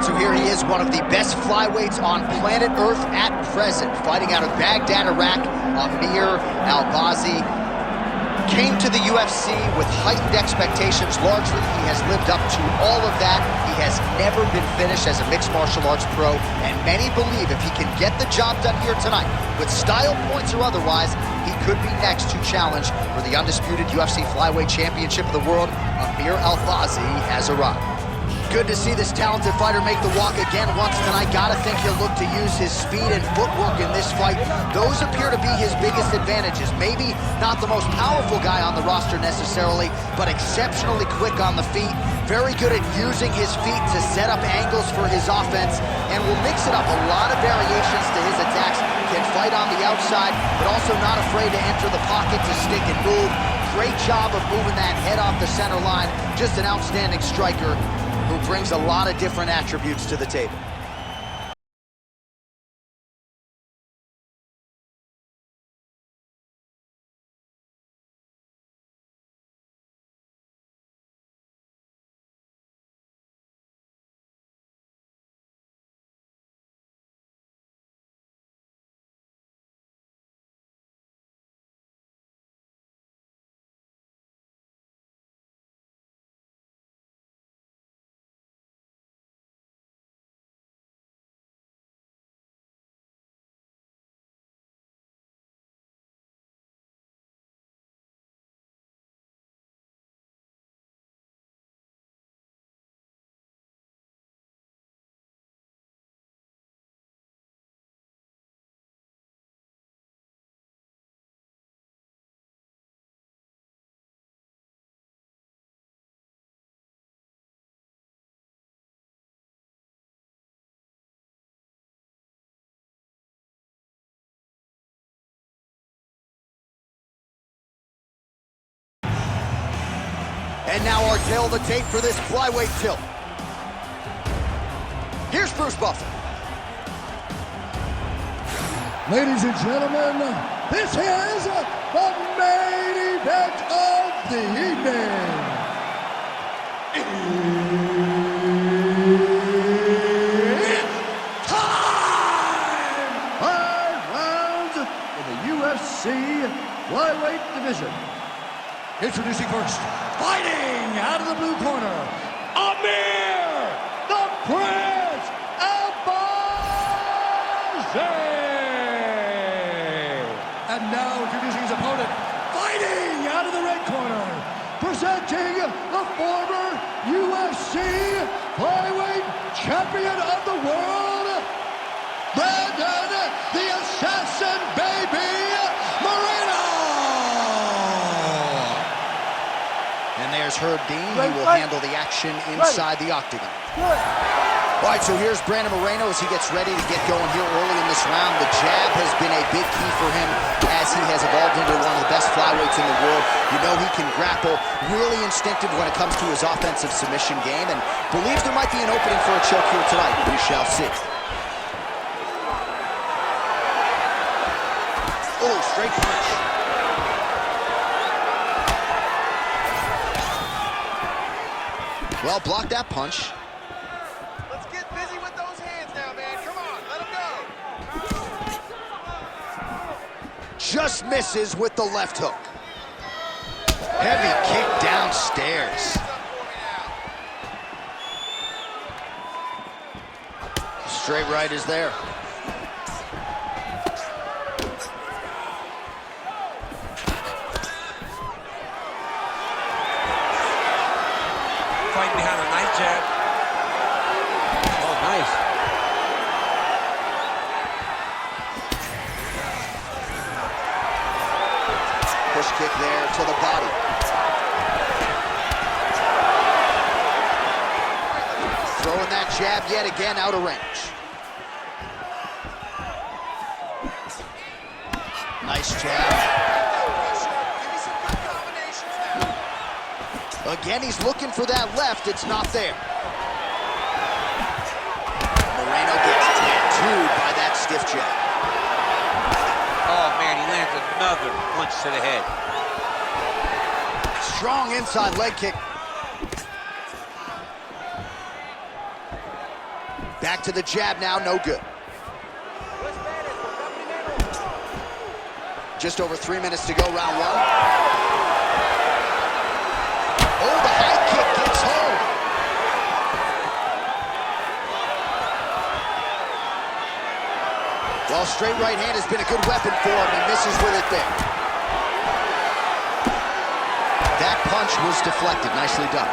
So here he is, one of the best flyweights on planet Earth at present. Fighting out of Baghdad, Iraq, Amir Albazi. Came to the UFC with heightened expectations. Largely, he has lived up to all of that. He has never been finished as a mixed martial arts pro, and many believe if he can get the job done here tonight, with style points or otherwise, he could be next to challenge for the undisputed UFC Flyweight Championship of the world. Amir Albazi has arrived. Good to see this talented fighter make the walk again once tonight. Gotta think he'll look to use his speed and footwork in this fight. Those appear to be his biggest advantages. Maybe not the most powerful guy on the roster necessarily, but exceptionally quick on the feet. Very good at using his feet to set up angles for his offense, and will mix it up. A lot of variations to his attacks. Can fight on the outside, but also not afraid to enter the pocket to stick and move. Great job of moving that head off the center line. Just an outstanding striker who brings a lot of different attributes to the table. And now our tail of the tape for this flyweight tilt. Here's Bruce Buffer. Ladies and gentlemen, this is the main event of the evening. It's time! 5 rounds in the UFC Flyweight division. Introducing first, fighting out of the blue corner, Amir the Prince Albazi! And now introducing his opponent, fighting out of the red corner, presenting the former UFC Flyweight Champion of the World, Brandon the Assassin Baby Moreno! And there's Herb Dean. He will handle the action inside the octagon. All right, so here's Brandon Moreno as he gets ready to get going here early in this round. The jab has been a big key for him as he has evolved into one of the best flyweights in the world. You know he can grapple, really instinctive when it comes to his offensive submission game, and believes there might be an opening for a choke here tonight. We shall see. Oh, straight punch. Well, blocked that punch. Let's get busy with those hands now, man. Come on, let them go. Just misses with the left hook. Heavy kick downstairs. Straight right is there. Fighting behind a nice jab. Oh, nice. Push kick there to the body. Throwing that jab yet again out of range. Nice jab. Again, he's looking for that left. It's not there. Moreno gets tattooed by that stiff jab. Oh, man, he lands another punch to the head. Strong inside leg kick. Back to the jab now, no good. Just over 3 minutes to go, round one. Oh, the high kick gets home. Well, straight right hand has been a good weapon for him. He misses with it there. That punch was deflected. Nicely done.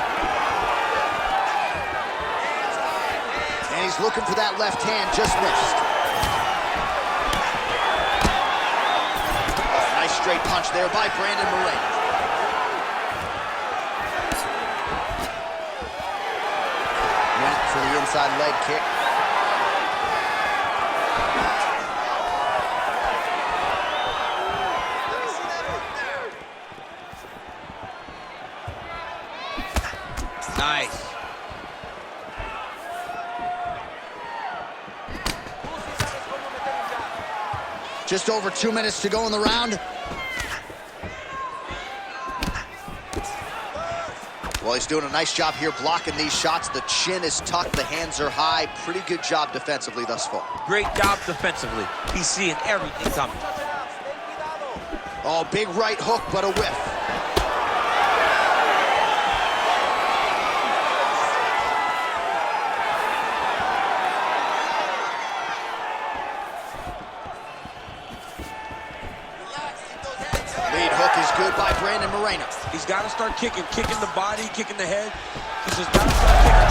And he's looking for that left hand, just missed. Nice straight punch there by Brandon Moreno. Went for the inside leg kick. Nice. Just over 2 minutes to go in the round. Well, he's doing a nice job here blocking these shots. The chin is tucked, the hands are high. Pretty good job defensively thus far. Great job defensively. He's seeing everything coming. Oh, big right hook, but a whiff. Lead hook is good by Brandon Moreno. He's got to start kicking the body, kicking the head. He's just got to start kicking.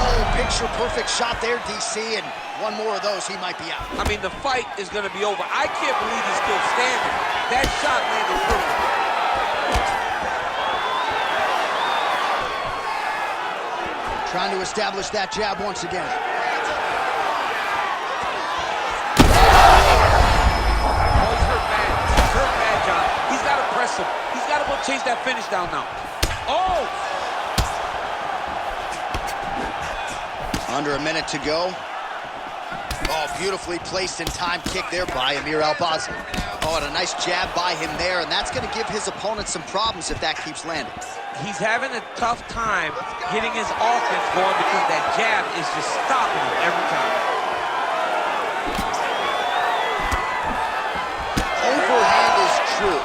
Oh, picture perfect shot there, DC, and one more of those, he might be out. I mean, the fight is going to be over. I can't believe he's still standing. That shot landed perfect. Trying to establish that jab once again. He's got to go chase that finish down now. Oh! Under a minute to go. Oh, beautifully placed in time kick there by Amir Albazi. Oh, and a nice jab by him there, and that's going to give his opponent some problems if that keeps landing. He's having a tough time getting his offense going because that jab is just stopping him every time. Overhand is true.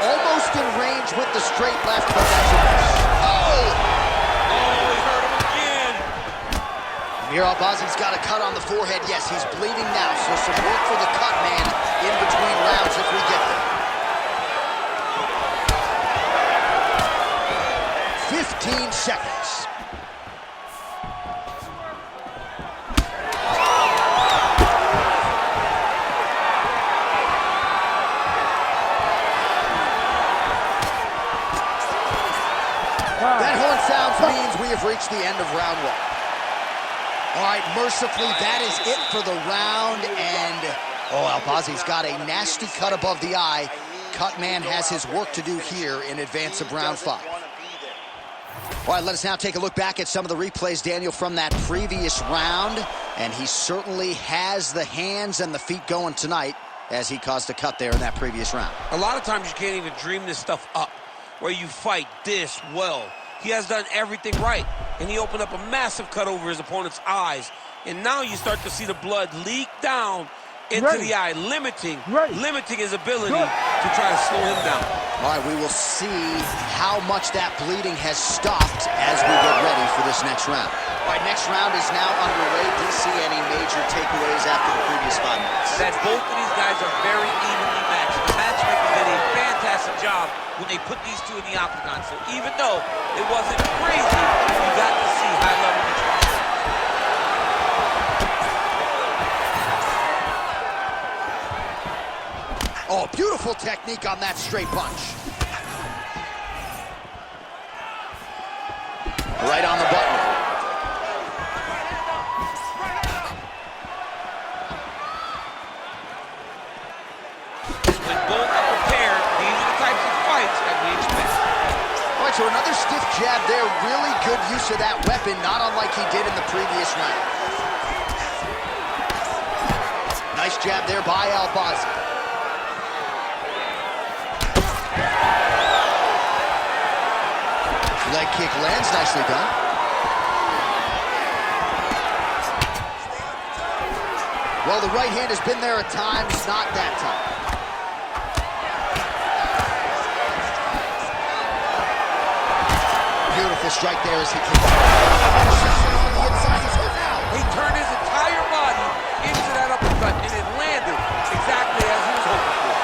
Almost in range with the straight left, but that's a miss. Oh! Oh, he hurt him again. Amir Albazi's got a cut on the forehead. Yes, he's bleeding now, so some work for the cut man in between rounds if we get there. 15 seconds. That horn sounds means we have reached the end of round one. All right, mercifully, that is it for the round, and Albazi's got a nasty cut above the eye. Cutman has his work to do here in advance of round 5. All right, let us now take a look back at some of the replays, Daniel, from that previous round, and he certainly has the hands and the feet going tonight as he caused a cut there in that previous round. A lot of times you can't even dream this stuff up, where you fight this well. He has done everything right, and he opened up a massive cut over his opponent's eyes, and now you start to see the blood leak down into the eye, limiting his ability to try to slow him down. All right, we will see how much that bleeding has stopped as we get ready for this next round. All right, next round is now underway. Do you see any major takeaways after the previous 5 minutes? That both of these guys are very evenly matched. The matchmaker did a fantastic job when they put these two in the octagon. So even though it wasn't crazy, you got to see high level control. Oh, beautiful technique on that straight punch. Right on the button. When both are prepared, these are the types of fights that we expect. All right, so another stiff jab there. Really good use of that weapon, not unlike he did in the previous round. Nice jab there by Albazi. Leg kick lands, nicely done. Well, the right hand has been there at times, not that time. Beautiful strike there as he kicked. He turned his entire body into that uppercut, and it landed exactly as he was hoping for.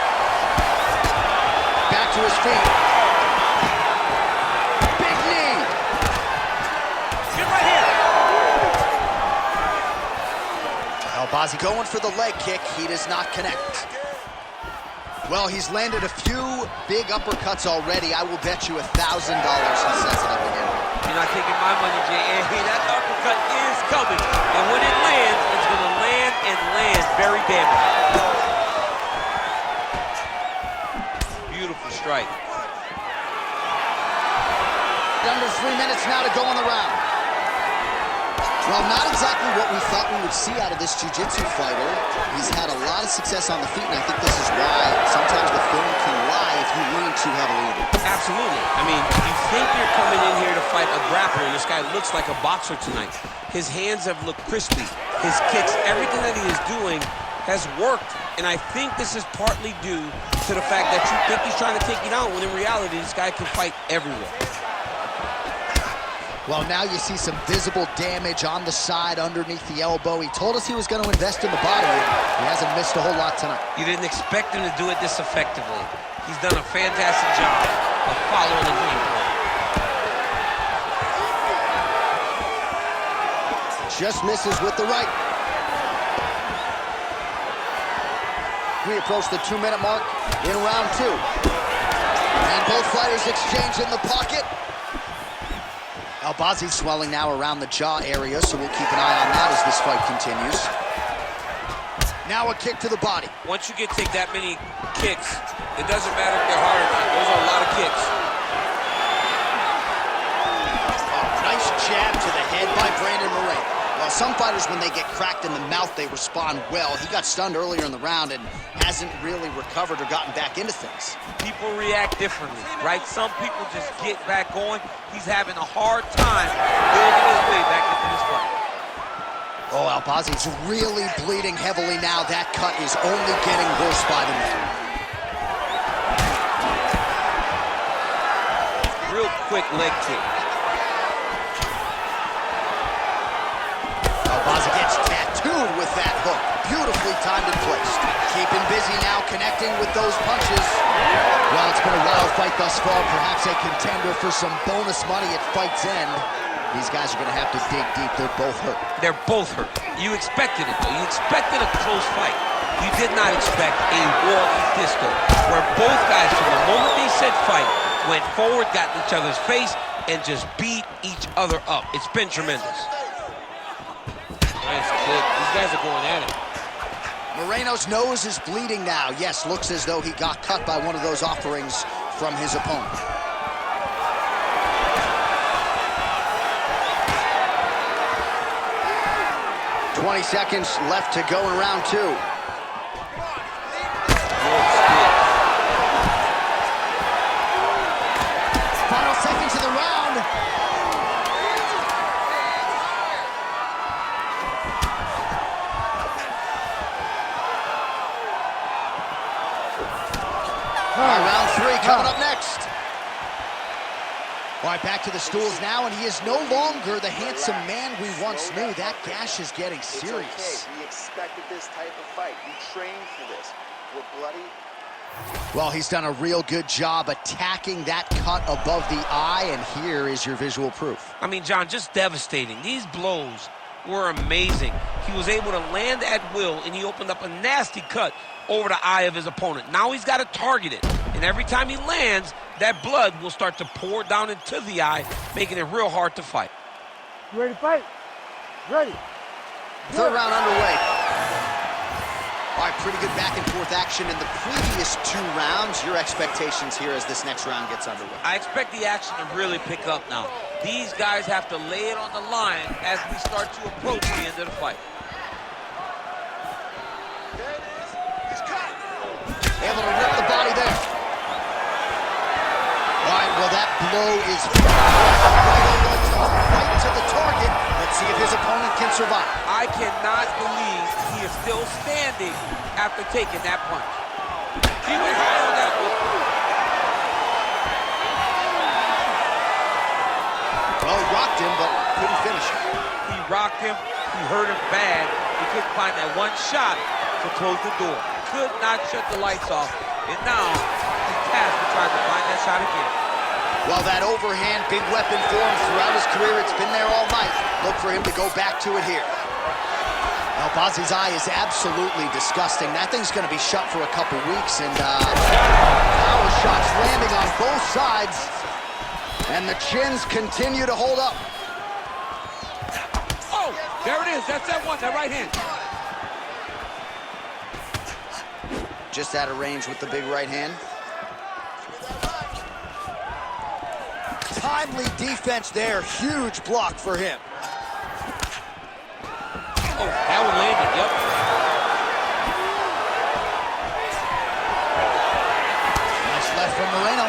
Back to his feet. Big knee. Get right here. Albazi going for the leg kick. He does not connect. Well, he's landed a few big uppercuts already. I will bet you $1,000 he sets it up again. You're not taking my money, Jay. Hey, that uppercut is coming. And when it lands, it's going to land and land very damaging. Beautiful strike. Under 3 minutes now to go in the round. Well, not exactly what we thought we would see out of this jiu-jitsu fighter. He's had a lot of success on the feet, and I think this is why sometimes the film can lie if you lean too heavily in it. Absolutely. I mean, you think you're coming in here to fight a grappler, and this guy looks like a boxer tonight. His hands have looked crispy. His kicks, everything that he is doing has worked, and I think this is partly due to the fact that you think he's trying to take you down, when in reality, this guy can fight everywhere. Well, now you see some visible damage on the side underneath the elbow. He told us he was going to invest in the body, and he hasn't missed a whole lot tonight. You didn't expect him to do it this effectively. He's done a fantastic job of following the game plan. Just misses with the right. We approach the 2-minute mark in round 2. And both fighters exchange in the pocket. Albazi swelling now around the jaw area, so we'll keep an eye on that as this fight continues. Now a kick to the body. Once you take that many kicks, it doesn't matter if they're hard or not. Those are a lot of kicks. Oh, nice jab to the head by Moreno. Well, some fighters, when they get cracked in the mouth, they respond well. He got stunned earlier in the round and hasn't really recovered or gotten back into things. People react differently, right? Some people just get back going. He's having a hard time building his way back into this fight. Oh, Albazi's really bleeding heavily now. That cut is only getting worse by the minute. Real quick leg kick. Albazi gets tattooed with that hook. Beautifully timed and placed. Keeping busy now, connecting with those punches. Well, it's been a wild fight thus far. Perhaps a contender for some bonus money at fight's end. These guys are going to have to dig deep. They're both hurt. They're both hurt. You expected it, though. You expected a close fight. You did not expect a war in disco, where both guys, from the moment they said fight, went forward, got in each other's face, and just beat each other up. It's been tremendous. Nice kick. These guys are going at it. Moreno's nose is bleeding now. Yes, looks as though he got cut by one of those offerings from his opponent. "20 seconds left to go in round 2. Final seconds of the round. All right, round 3 coming up next. All right, back to the stools now, and he is no longer the handsome man we once knew. That gash is getting serious. It's okay. We expected this type of fight. We trained for this. We're bloody. Well, he's done a real good job attacking that cut above the eye, and here is your visual proof. I mean, John, just devastating. These blows were amazing. He was able to land at will, and he opened up a nasty cut over the eye of his opponent. Now he's got to target it, and every time he lands, that blood will start to pour down into the eye, making it real hard to fight. You ready to fight? Ready. Third round underway. All right, pretty good back and forth action in the previous 2 rounds. Your expectations here as this next round gets underway? I expect the action to really pick up now. These guys have to lay it on the line as we start to approach the end of the fight. Able to rip the body there. All right, Well, that blow is right to the target. Let's see if his opponent can survive. I cannot believe he is still standing after taking that punch. He went high on that one. Well, he rocked him, but couldn't finish him. He rocked him. He hurt him bad. He couldn't find that one shot to close the door. Could not shut the lights off. And now he's tasked with trying to find that shot again. Well, that overhand big weapon for him throughout his career. It's been there all night. Look for him to go back to it here. Albazi's eye is absolutely disgusting. That thing's going to be shut for a couple weeks, and power shots landing on both sides, and the chins continue to hold up. Oh, there it is. That's that one, that right hand. Just out of range with the big right hand. Timely defense there. Huge block for him. Oh, that one landed, yep. Nice left from Moreno.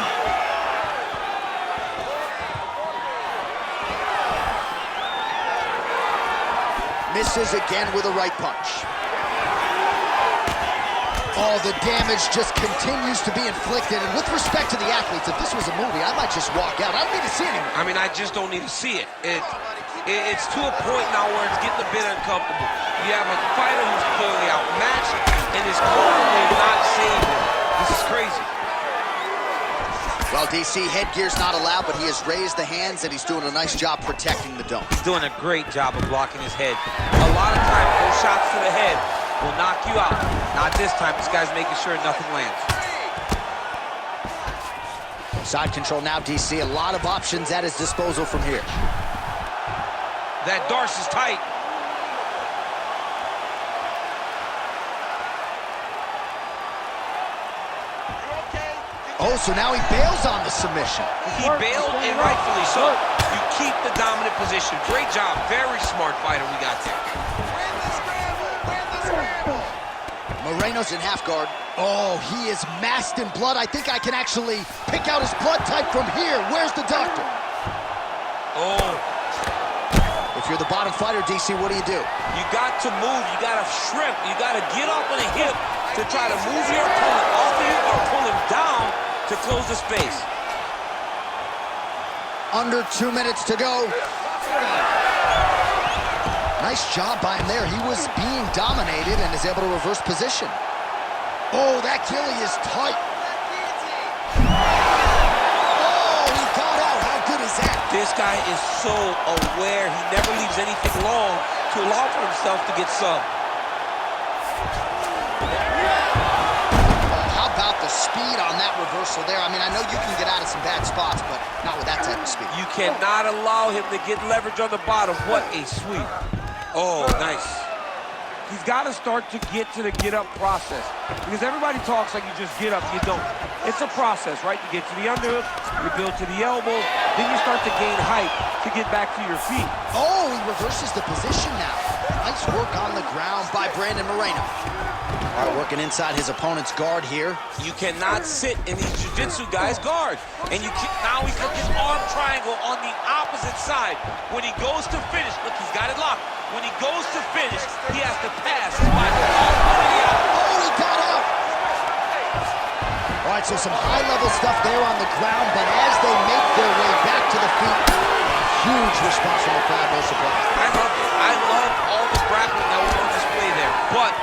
Misses again with a right punch. Oh, the damage just continues to be inflicted. And with respect to the athletes, if this was a movie, I might just walk out. I don't need to see anymore. I mean, I just don't need to see it. It's to a point now where it's getting a bit uncomfortable. You have a fighter who's clearly outmatched, and his corner will not save him. This is crazy. Well, DC, headgear's not allowed, but he has raised the hands, and he's doing a nice job protecting the dome. He's doing a great job of blocking his head. A lot of times, those shots to the head will knock you out. Not this time. This guy's making sure nothing lands. Side control now, DC. A lot of options at his disposal from here. That Darce is tight. Oh, so now he bails on the submission. He bailed, and rightfully so. You keep the dominant position. Great job. Very smart fighter we got there. Win the scramble! Win the scramble! Moreno's in half guard. Oh, he is masked in blood. I think I can actually pick out his blood type from here. Where's the doctor? Oh. If you're the bottom fighter, DC, what do? You got to move. You got to shrimp. You got to get off on a hip to try to move your opponent off of you or pull him down to close the space. Under 2 minutes to go. Nice job by him there. He was being dominated and is able to reverse position. Oh, that gilly is tight. Oh, he got out. How good is that? This guy is so aware. He never leaves anything long to allow for himself to get subbed. How about the speed on that reversal there? I mean, I know you can get out of some bad spots, but not with that type of speed. You cannot allow him to get leverage on the bottom. What a sweep. Oh, nice. He's got to start to get to the get-up process. Because everybody talks like you just get up, you don't. It's a process, right? You get to the underhook, you build to the elbow, then you start to gain height to get back to your feet. Oh, he reverses the position now. Nice work on the ground by Brandon Moreno. All right, working inside his opponent's guard here. You cannot sit in these jiu-jitsu guys' guard. And now he's got his arm triangle on the opposite side. When he goes to finish, look, he's got it locked. When he goes to finish, he has to pass. Oh, he got out. All right, so some high-level stuff there on the ground, but as they make their way back to the feet, huge response from the crowd, no surprise. I love it. I love all the grappling that was on display there. But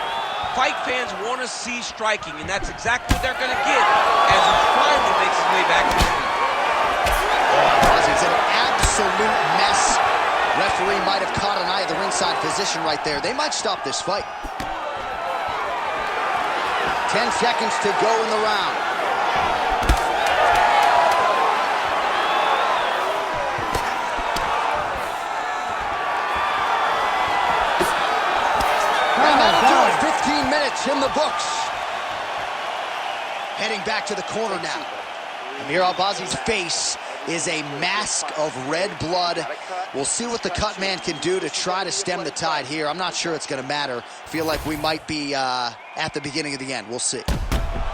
fight fans want to see striking, and that's exactly what they're going to get as he finally makes his way back to the feet. It's an absolute mess. Referee might have caught an eye of the ringside physician right there. They might stop this fight. 10 seconds to go in the round. And that'll do it. 15 minutes in the books. Heading back to the corner now. Amir Albazi's face is a mask of red blood. We'll see what the cut man can do to try to stem the tide here. I'm not sure it's going to matter. Feel like we might be at the beginning of the end. We'll see.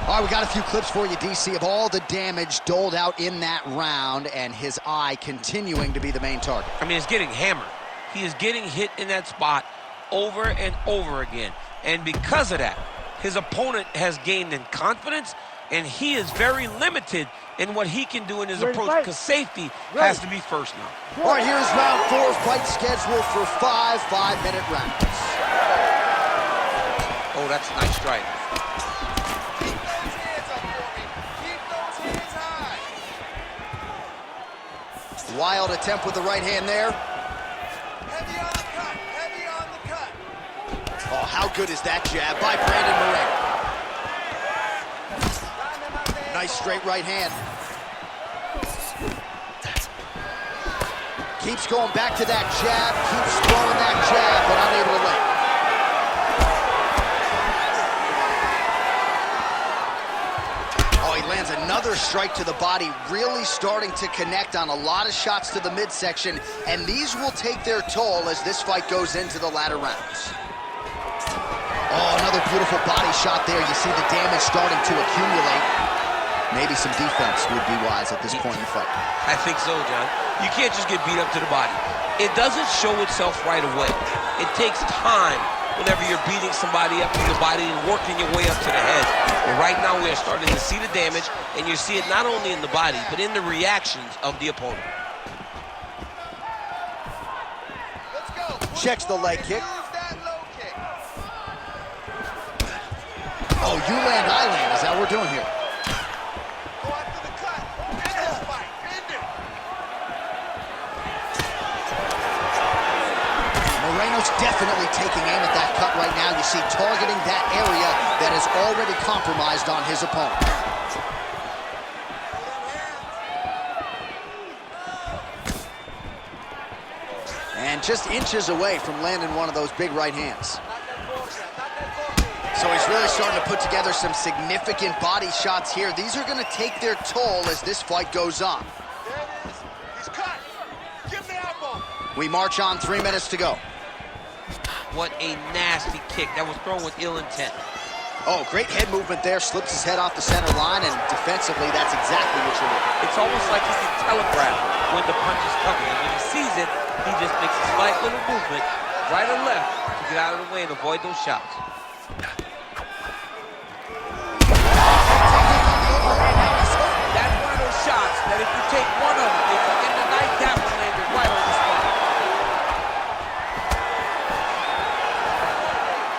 All right, we got a few clips for you, DC, of all the damage doled out in that round, and his eye continuing to be the main target. I mean, it's getting hammered. He is getting hit in that spot over and over again. And because of that, his opponent has gained in confidence, and he is very limited in what he can do in his approach, because safety has to be first now. All right, here's round 4, fight scheduled for 5 5-minute rounds. Oh, that's a nice strike. Keep those hands up for me. Keep those hands high. Wild attempt with the right hand there. Heavy on the cut. Heavy on the cut. Oh, how good is that jab by Brandon Moreno? Nice straight right hand. Keeps going back to that jab, keeps throwing that jab, but unable to land. Oh, he lands another strike to the body, really starting to connect on a lot of shots to the midsection, and these will take their toll as this fight goes into the latter rounds. Oh, another beautiful body shot there. You see the damage starting to accumulate. Maybe some defense would be wise at this point in the fight. I think so, John. You can't just get beat up to the body. It doesn't show itself right away. It takes time whenever you're beating somebody up to the body and working your way up to the head. But right now we're starting to see the damage, and you see it not only in the body, but in the reactions of the opponent. Let's go. Checks the leg kick. Use that low kick. Oh, you land, I land. Is that what we're doing here? Go after the cut. End this fight. End it. Moreno's definitely taking aim at that cut right now. You see, targeting that area that is already compromised on his opponent. And just inches away from landing one of those big right hands. So he's really starting to put together some significant body shots here. These are going to take their toll as this fight goes on. There it is. He's cut. Give me elbow. We march on, 3 minutes to go. What a nasty kick. That was thrown with ill intent. Oh, great head movement there. Slips his head off the center line, and defensively, that's exactly what you're looking. It's almost like he can telegraph when the punch is coming. And when he sees it, he just makes a slight little movement, right or left, to get out of the way and avoid those shots. That's one of those shots that if you take one of them, if you get the night, that one landed right on the spot.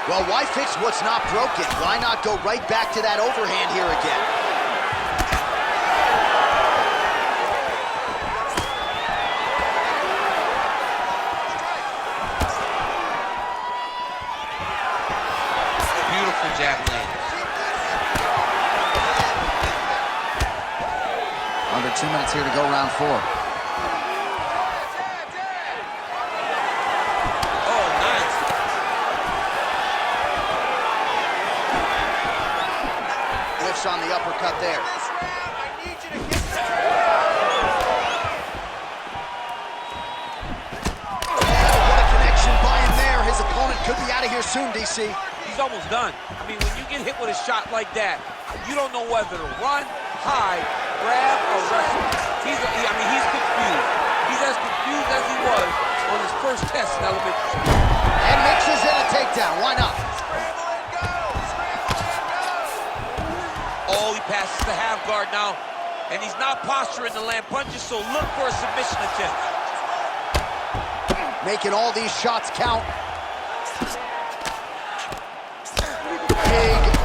Well, why fix what's not broken? Why not go right back to that overhand here again? Beautiful jab landed. Under 2 minutes here to go, round 4. Oh, nice. Lifts on the uppercut there. This round, I need you to get the What a connection by him there. His opponent could be out of here soon, DC. He's almost done. I mean, when you get hit with a shot like that, you don't know whether to run, hide, grab, or wrestle. He's confused. He's as confused as he was on his first test in elementary school. And mixes in a takedown. Why not? scramble and go. Scramble and go. Oh, he passes the half guard now. And he's not posturing to land punches, so look for a submission attempt. Making all these shots count.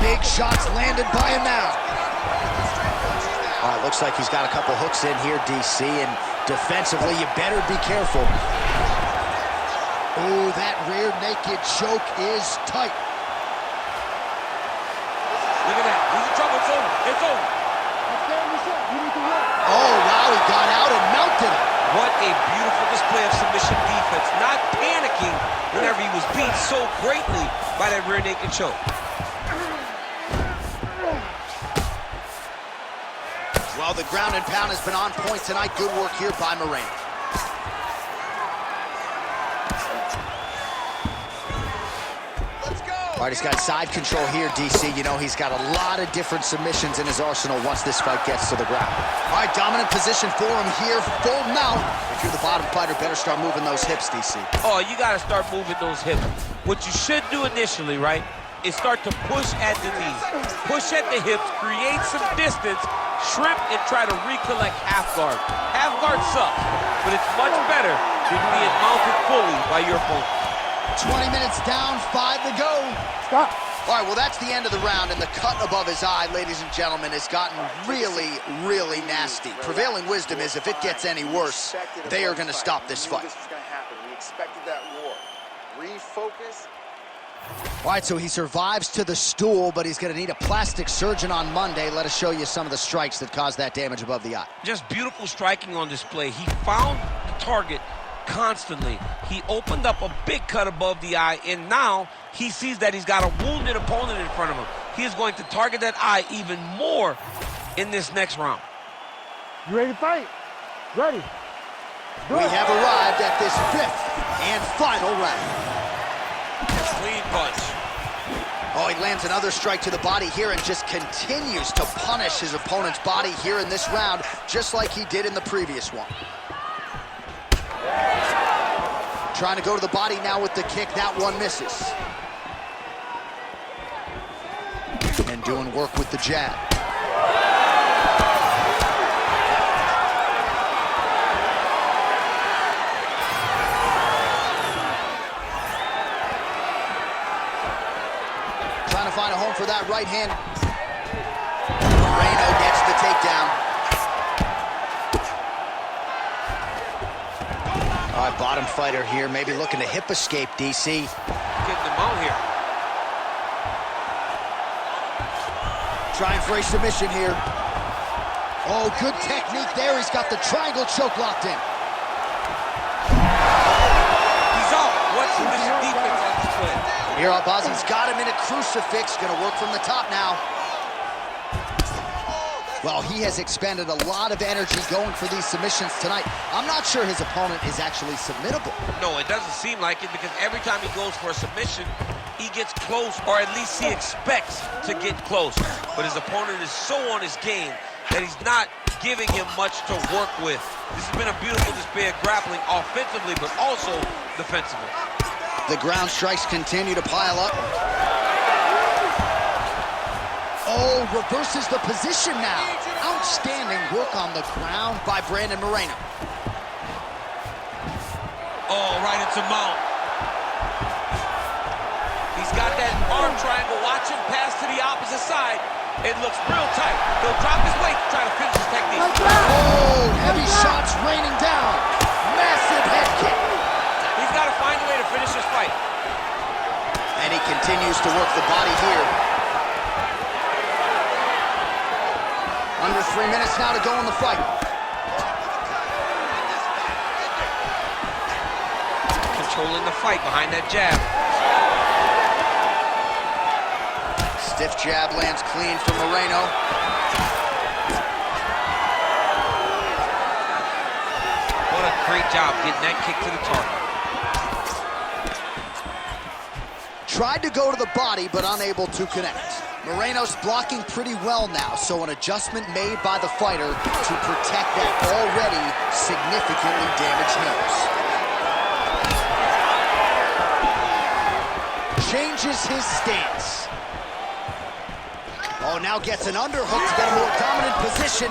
Big shots landed by him now. All right, looks like he's got a couple hooks in here, DC, and defensively, you better be careful. Oh, that rear naked choke is tight. Look at that. He's in trouble. It's over. It's over. Oh, wow, he got out and mounted it. What a beautiful display of submission defense. Not panicking whenever he was beat so greatly by that rear naked choke. Well, the ground and pound has been on point tonight. Good work here by Moreno. Let's go. All right, he's got side control here, DC. You know, he's got a lot of different submissions in his arsenal once this fight gets to the ground. All right, dominant position for him here, full mount. If you're the bottom fighter, better start moving those hips, DC. Oh, you got to start moving those hips. What you should do initially, right, is start to push at the knees. Push at the hips, create some distance, shrimp, and try to recollect half guard. Half guard sucks, but it's much better than being mounted fully by your opponent. 20 minutes down, 5 to go. Stop. All right, well, that's the end of the round, and the cut above his eye, ladies and gentlemen, has gotten really, really nasty. Prevailing wisdom is if it gets any worse, they are going to stop this fight. This was going to happen. We expected that war. Refocus. All right, so he survives to the stool, but he's going to need a plastic surgeon on Monday. Let us show you some of the strikes that caused that damage above the eye. Just beautiful striking on display. He found the target constantly. He opened up a big cut above the eye, and now he sees that he's got a wounded opponent in front of him. He is going to target that eye even more in this next round. You ready to fight? Ready. We have arrived at this 5th and final round. Clean punch. Oh, he lands another strike to the body here and just continues to punish his opponent's body here in this round, just like he did in the previous one. Trying to go to the body now with the kick. That one misses. And doing work with the jab. Trying to find a home for that right hand. Moreno gets the takedown. All right, bottom fighter here, maybe looking to hip escape, DC. Getting him out here. Trying for a submission here. Oh, good technique there. He's got the triangle choke locked in. He's out. What's this defense on display? Amir Albazi's got him in a crucifix. Gonna work from the top now. Well, he has expended a lot of energy going for these submissions tonight. I'm not sure his opponent is actually submittable. No, it doesn't seem like it, because every time he goes for a submission, he gets close, or at least he expects to get close. But his opponent is so on his game that he's not giving him much to work with. This has been a beautiful display of grappling offensively, but also defensively. The ground strikes continue to pile up. Oh, reverses the position now. Outstanding work on the ground by Brandon Moreno. Oh, right into mount. He's got that arm triangle. Watch him pass to the opposite side. It looks real tight. He'll drop his weight to try to finish his technique. Oh, heavy shots raining down. Massive head kick. He's got to find a way to finish this fight. And he continues to work the body here. Under 3 minutes now to go in the fight. Controlling the fight behind that jab. Stiff jab lands clean from Moreno. What a great job getting that kick to the target. Tried to go to the body, but unable to connect. Moreno's blocking pretty well now, so an adjustment made by the fighter to protect that already significantly damaged nose. Changes his stance. Oh, now gets an underhook to get a more dominant position.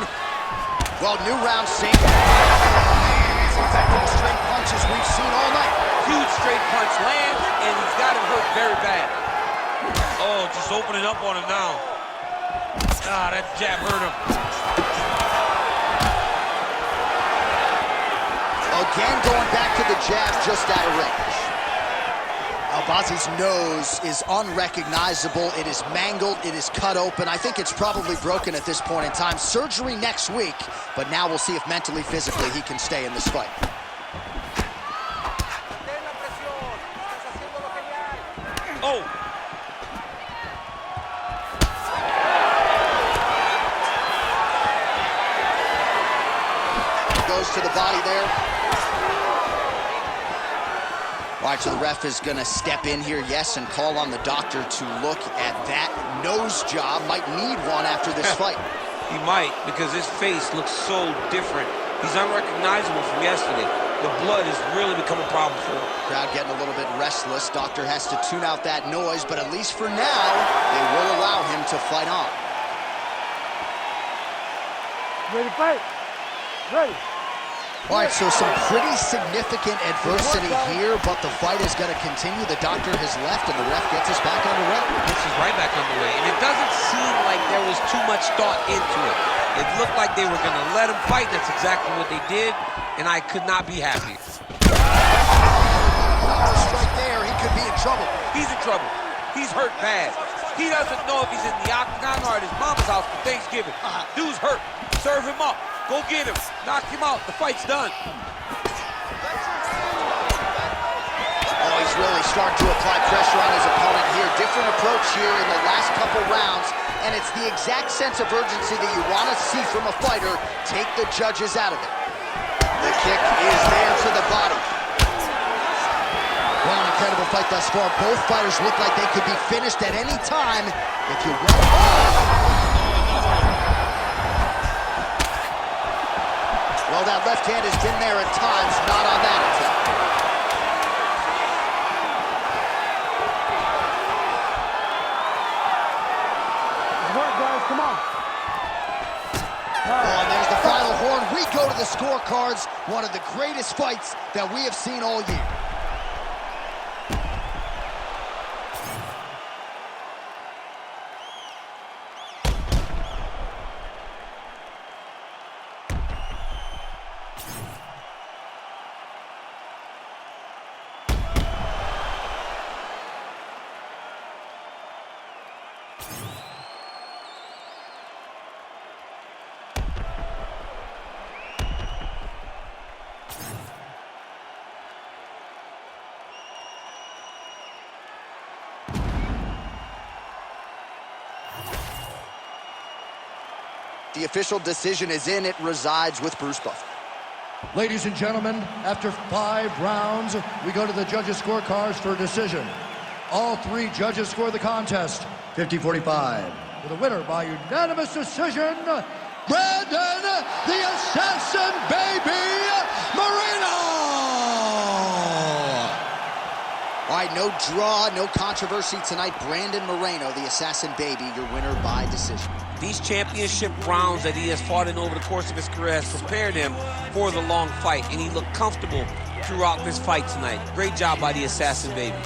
Well, new round sink. As effective as straight punches we've seen all night. Huge straight punch lands, and he's got him hurt very bad. Oh, just opening up on him now. Ah, that jab hurt him. Again, going back to the jab just out of range. Albazi's nose is unrecognizable. It is mangled. It is cut open. I think it's probably broken at this point in time. Surgery next week, but now we'll see if mentally, physically, he can stay in this fight. Oh! Goes to the body there. All right, so the ref is going to step in here, yes, and call on the doctor to look at that nose job. Might need one after this fight. He might, because his face looks so different. He's unrecognizable from yesterday. The blood has really become a problem for him. Crowd getting a little bit restless. Doctor has to tune out that noise, but at least for now, they will allow him to fight on. Ready to fight? Ready. All right, so some pretty significant adversity here, but the fight is going to continue. The doctor has left, and the ref gets us back underway. This is right back underway, and it doesn't seem like there was too much thought into it. It looked like they were going to let him fight. That's exactly what they did, and I could not be happier. Straight there, he could be in trouble. He's in trouble. He's hurt bad. He doesn't know if he's in the octagon or at his mama's house for Thanksgiving. Dude's hurt. Serve him up. Go get him. Knock him out. The fight's done. Oh, he's really starting to apply pressure on his opponent here. Different approach here in the last couple rounds, and it's the exact sense of urgency that you want to see from a fighter. Take the judges out of it. The kick is there to the body. Well, an incredible fight thus far. Both fighters look like they could be finished at any time if you want. Well, that left hand has been there at times, not on that attempt. Work, guys, come on. Oh, and there's the final horn. We go to the scorecards. One of the greatest fights that we have seen all year. The official decision is in. It resides with Bruce Buffer. Ladies and gentlemen, after 5 rounds, we go to the judges' scorecards for a decision. All 3 judges score the contest 50-45. For the winner by unanimous decision, Brandon the Assassin Baby Moreno! All right, no draw, no controversy tonight. Brandon Moreno, the Assassin Baby, your winner by decision. These championship rounds that he has fought in over the course of his career has prepared him for the long fight, and he looked comfortable throughout this fight tonight. Great job by the Assassin Baby.